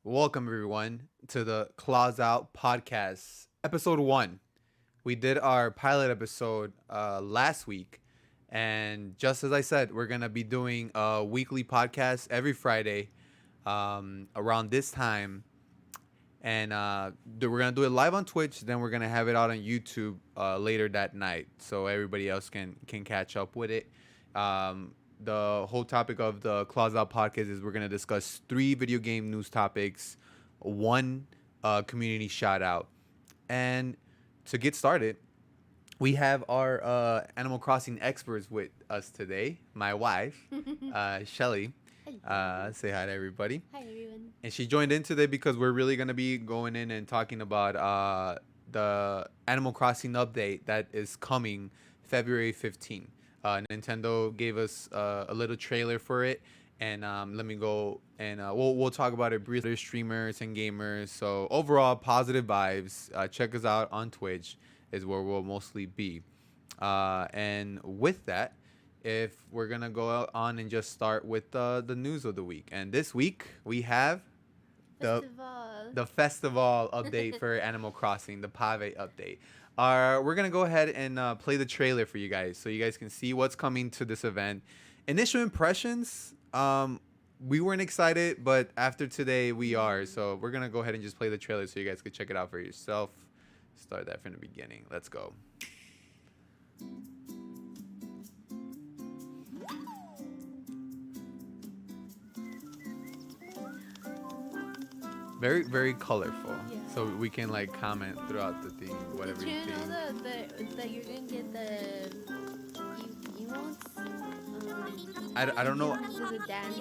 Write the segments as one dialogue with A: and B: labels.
A: Welcome everyone to the Claws Out podcast, episode 1. We did our pilot episode last week, and just as I said, we're gonna be doing a weekly podcast every Friday around this time, and we're gonna do it live on Twitch. Then we're gonna have it out on YouTube later that night, so everybody else can catch up with it. The whole topic of the Claws Out podcast is we're gonna discuss 3 video game news topics, one community shout out, and to get started, we have our Animal Crossing experts with us today. My wife, Shelly. Say hi to everybody.
B: Hi everyone.
A: And she joined in today because we're really going to be going in and talking about the Animal Crossing update that is coming February 15th. Nintendo gave us a little trailer for it. And let me go and we'll talk about it briefly. There's streamers and gamers. So overall, positive vibes. Check us out on Twitch is where we'll mostly be. And with that, if we're gonna go on and just start with the news of the week, and this week we have
B: Festival.
A: the festival update for Animal Crossing, the Pave update. We're gonna go ahead and play the trailer for you guys, so you guys can see what's coming to this event. Initial impressions, we weren't excited, but after today we are. So we're gonna go ahead and just play the trailer so you guys can check it out for yourself. Start that from the beginning. Let's go. Very, very colorful.
B: Yeah.
A: So we can like comment throughout the thing, whatever
B: Did
A: you
B: you
A: think.
B: know that you're gonna get the emotes?
A: I don't know.
B: The dance.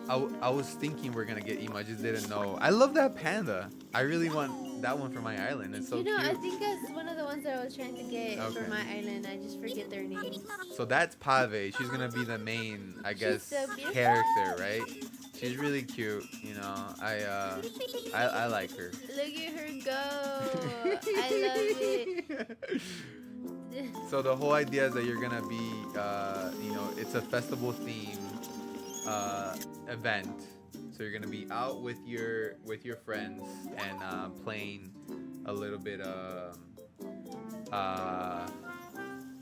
A: I was thinking we're gonna get emo. I just didn't know. I love that panda. I really want that one for my island. It's so
B: you know,
A: cute.
B: I think that's one of the ones that I was trying to get
A: Okay.
B: for my island. I just forget their names.
A: So that's Pave. She's gonna be the main, I guess,
B: so beautiful.
A: character, right? She's really cute. You know, I like her.
B: Look at her go! I love it.
A: So the whole idea is that you're gonna be, it's a festival theme event. So you're gonna be out with your friends and playing a little bit.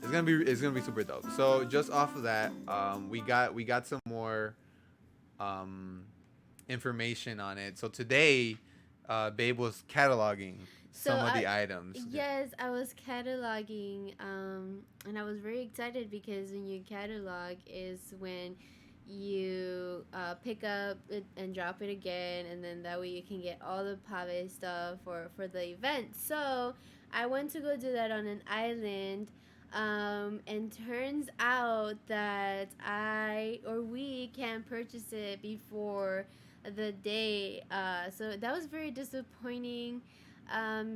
A: It's gonna be super dope. So just off of that, we got some more information on it. So today, Babe was cataloging some of the items.
B: Yes, I was cataloging, and I was very excited because when you catalog is when you pick up it and drop it again, and then that way you can get all the Pave stuff for the event. So I went to go do that on an island. And turns out that we can purchase it before the day. So that was very disappointing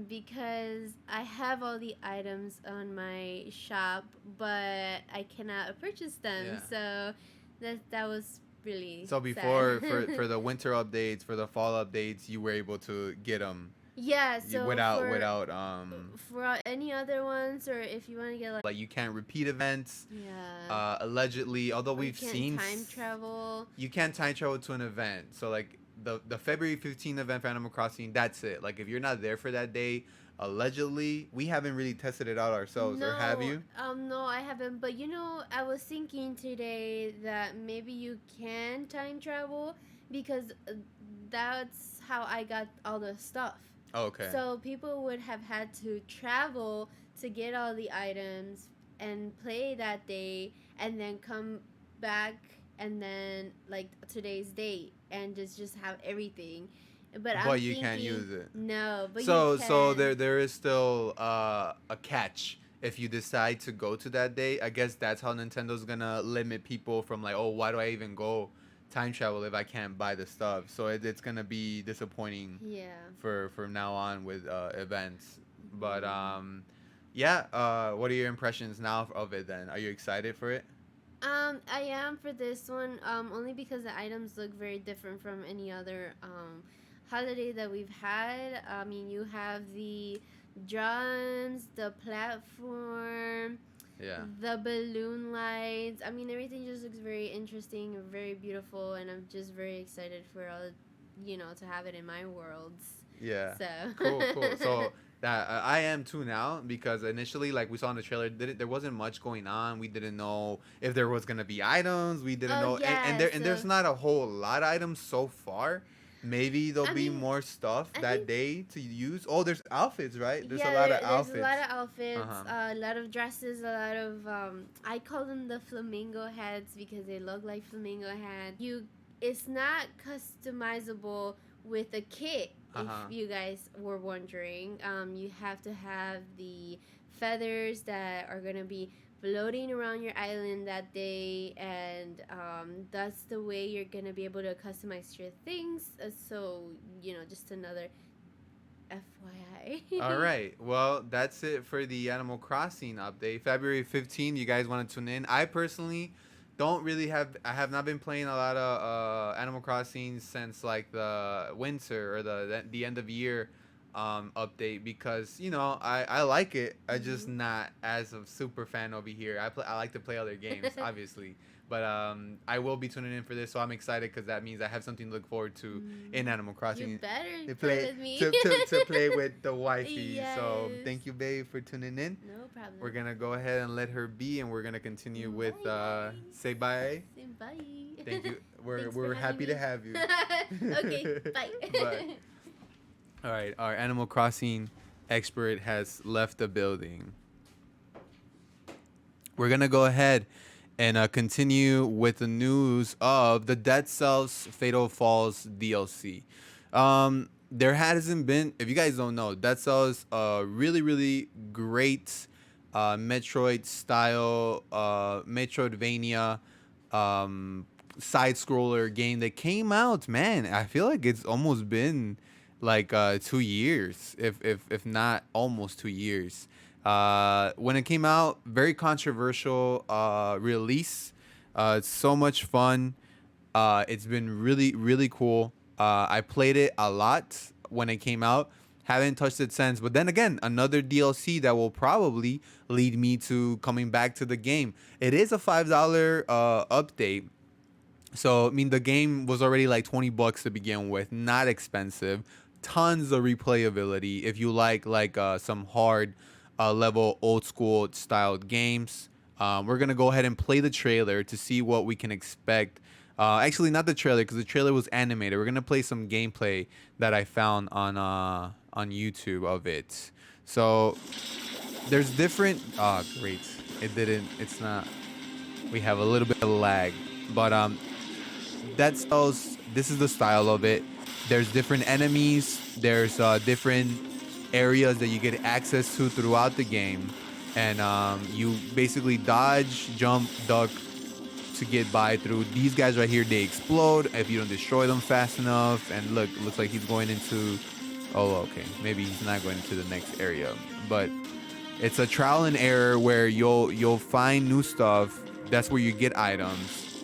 B: because I have all the items on my shop, but I cannot purchase them.
A: Yeah.
B: So that was really
A: So before
B: sad.
A: for the winter updates, for the fall updates, you were able to get them
B: yeah. So
A: without
B: for any other ones, or if you want to get
A: like you can't repeat events.
B: yeah.
A: Allegedly, although
B: Or you
A: we've
B: can't
A: seen
B: time travel.
A: you can't time travel to an event. So like the February 15th event for Animal Crossing, that's it. Like if you're not there for that day, allegedly, we haven't really tested it out ourselves, or have you?
B: No, I haven't. But you know, I was thinking today that maybe you can time travel because that's how I got all the stuff.
A: Oh, okay.
B: So people would have had to travel to get all the items and play that day, and then come back and then like today's date and just have everything. But I'm
A: You can't
B: thinking,
A: use it.
B: No, but
A: So
B: you can.
A: so there is still a catch if you decide to go to that day. I guess that's how Nintendo's gonna limit people from like, oh, why do I even go time travel if I can't buy the stuff? So it's gonna be disappointing
B: Yeah.
A: for from now on with events. But yeah. What are your impressions now of it? Then are you excited for it?
B: I am for this one, only because the items look very different from any other holiday that we've had. I mean, you have the drums, the platform,
A: Yeah.
B: the balloon lights. I mean, everything just looks very interesting and very beautiful, and I'm just very excited for all to have it in my worlds.
A: Yeah.
B: So.
A: Cool, cool. So that I am too now because initially, like we saw in the trailer, there wasn't much going on. We didn't know if there was gonna be items. We didn't
B: Oh
A: know,
B: yeah.
A: and
B: So
A: there's not a whole lot of items so far. Maybe there'll
B: I
A: be
B: mean,
A: more stuff
B: I
A: that
B: think
A: day to use. Oh, there's outfits, right? There's a
B: yeah,
A: lot of
B: there's a lot
A: outfits.
B: of
A: Uh
B: outfits,
A: huh.
B: a lot of dresses, a lot of I call them the flamingo heads because they look like flamingo heads. It's not customizable with a kit.
A: Uh
B: If
A: huh.
B: you guys were wondering, you have to have the feathers that are gonna be floating around your island that day, and that's the way you're gonna be able to customize your things. So just another
A: All
B: FYI.
A: right. Well, that's it for the Animal Crossing update. February 15th, you guys want to tune in. I personally don't really I have not been playing a lot of Animal Crossing since like the winter or the end of year update because, I like it. I just
B: Mhm.
A: not as a super fan over here. I like to play other games, obviously. But I will be tuning in for this, so I'm excited because that means I have something to look forward to in Animal
B: You
A: Crossing
B: better
A: to
B: play
A: play
B: with me.
A: to play with the wifey. So
B: Yes.
A: thank you, babe, for tuning in.
B: No
A: We're
B: problem.
A: gonna go ahead and let her be, and we're gonna continue with
B: Bye, guys.
A: say bye.
B: Say bye.
A: Thank you. We're
B: Thanks for
A: we're
B: having
A: happy to
B: me.
A: have you.
B: Okay, bye.
A: But all right, our Animal Crossing expert has left the building. We're gonna go ahead and continue with the news of the Dead Cells Fatal Falls DLC. There hasn't been, if you guys don't know, Dead Cells really really great Metroid style Metroidvania um, side scroller game that came out. Man, I feel like it's almost been like 2 years, if not almost 2 years. When it came out, very controversial release. It's so much fun. It's been really, really cool. I played it a lot when it came out. Haven't touched it since. But then again, another DLC that will probably lead me to coming back to the game. It is a $5 update. So I mean, the game was already like $20 to begin with, not expensive. Tons of replayability if you like some hard level old school styled games. We're gonna go ahead and play the trailer to see what we can expect. Actually, not the trailer because the trailer was animated. We're gonna play some gameplay that I found on YouTube of it. So there's different. Oh, great! It didn't. It's not. We have a little bit of lag, but Dead Cells, this is the style of it. There's different enemies. There's different areas that you get access to throughout the game, and you basically dodge, jump, duck to get by through. These guys right here, they explode if you don't destroy them fast enough. And look, looks like he's going into. Oh, okay. Maybe he's not going into the next area, but it's a trial and error where you'll find new stuff. That's where you get items,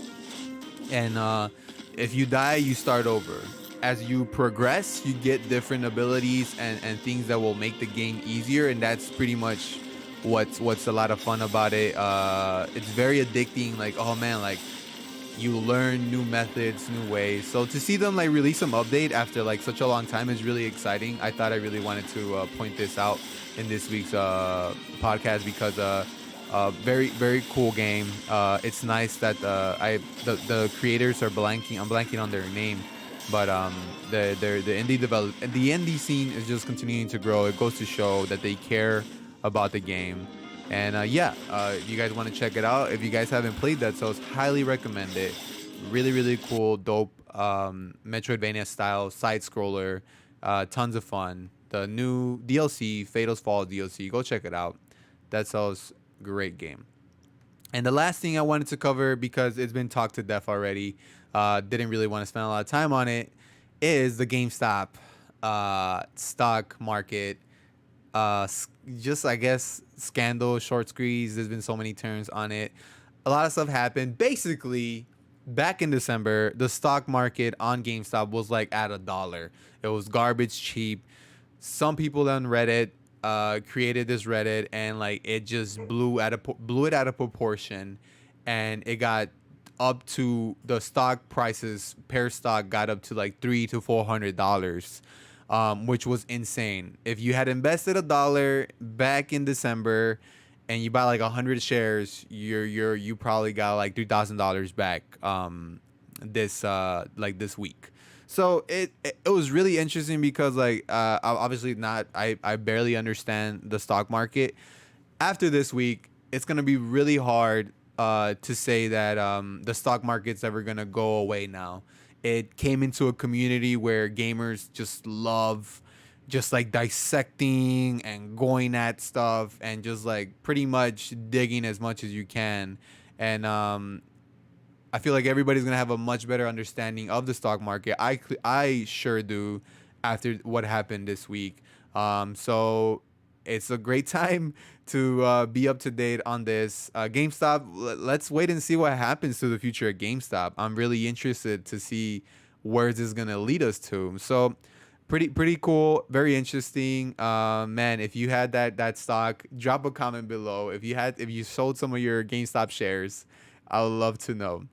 A: and if you die, you start over. As you progress, you get different abilities and things that will make the game easier, and that's pretty much what's a lot of fun about it. It's very addicting. Like, oh man, like you learn new methods, new ways. So to see them like release some update after like such a long time is really exciting. I thought I really wanted to point this out in this week's podcast because very very cool game. It's nice that the creators are blanking. I'm blanking on their name, but the the indie scene is just continuing to grow. It goes to show that they care about the game. And yeah, if you guys want to check it out, if you guys haven't played that, so it's highly recommend it. Really, really cool, dope Metroidvania style side scroller. Tons of fun. The new DLC, Fatal's Fall DLC, go check it out. That sounds great game. And the last thing I wanted to cover because it's been talked to death already, didn't really want to spend a lot of time on it, is the GameStop stock market just I guess scandal, short squeeze. There's been so many turns on it. A lot of stuff happened. Basically, back in December, the stock market on GameStop was like at $1. It was garbage cheap. Some people on Reddit created this Reddit and like it just blew it out of proportion, and it got up to the stock prices per stock got up to like $300 to $400, which was insane. If you had invested $1 back in December and you buy like 100 shares, you probably got like $3,000 back this week. So it was really interesting because like obviously not I barely understand the stock market. After this week, it's gonna be really hard to say that the stock market's ever gonna go away now. It came into a community where gamers just love just like dissecting and going at stuff and just like pretty much digging as much as you can. And I feel like everybody's gonna have a much better understanding of the stock market. I sure do after what happened this week. So it's a great time to be up to date on this. GameStop. Let's wait and see what happens to the future of GameStop. I'm really interested to see where this is gonna lead us to. So pretty cool, very interesting. Man, if you had that stock, drop a comment below. If you sold some of your GameStop shares, I would love to know.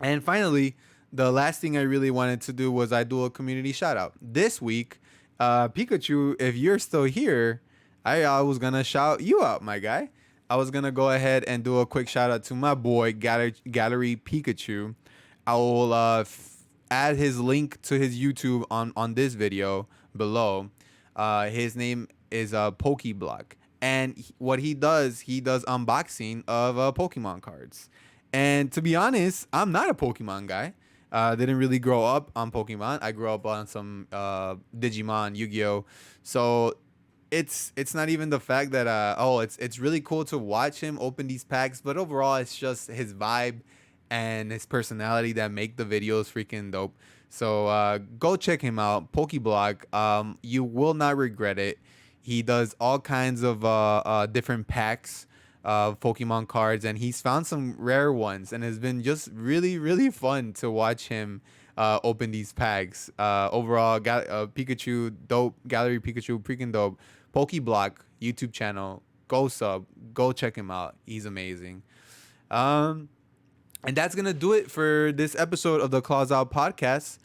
A: And finally, the last thing I really wanted to do was I do a community shout out. This week, Pikachu, if you're still here, I was gonna shout you out, my guy. I was gonna go ahead and do a quick shout out to my boy Gallery Pikachu. I will add his link to his YouTube on this video below. His name is Pokeblock, and what he does unboxing of Pokemon cards. And to be honest, I'm not a Pokemon guy. Didn't really grow up on Pokemon. I grew up on some Digimon, Yu-Gi-Oh. So it's not even the fact that it's really cool to watch him open these packs, but overall it's just his vibe and his personality that make the videos freaking dope. So go check him out, Pokeblock. You will not regret it. He does all kinds of different packs of Pokemon cards, and he's found some rare ones, and it's been just really fun to watch him open these packs. Overall, Pikachu dope, Gallery Pikachu freaking dope. Pokeblock YouTube channel, go sub, go check him out. He's amazing. And that's gonna do it for this episode of the Claws Out podcast.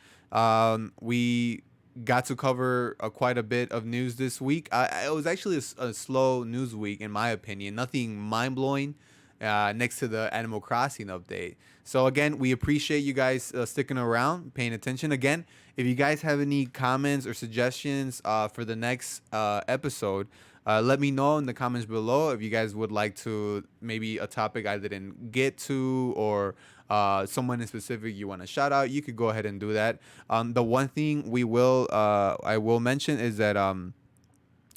A: We got to cover quite a bit of news this week. It was actually a slow news week, in my opinion. Nothing mind blowing next to the Animal Crossing update. So again, we appreciate you guys sticking around, paying attention. Again, if you guys have any comments or suggestions for the next episode, let me know in the comments below. If you guys would like to, maybe a topic I didn't get to, or someone in specific you want to shout out, you could go ahead and do that. The one thing I will mention is that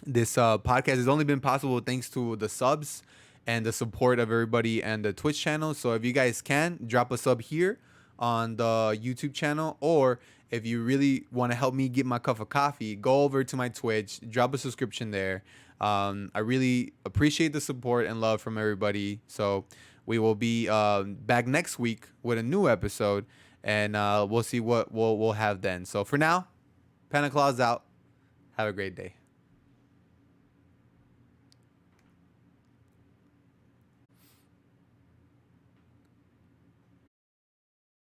A: this podcast has only been possible thanks to the subs and the support of everybody and the Twitch channel. So if you guys can, drop a sub here on the YouTube channel, or if you really want to help me get my cup of coffee, go over to my Twitch, drop a subscription there. I really appreciate the support and love from everybody. So we will be back next week with a new episode, and we'll see what we'll have then. So for now, Panda Claus out. Have a great day.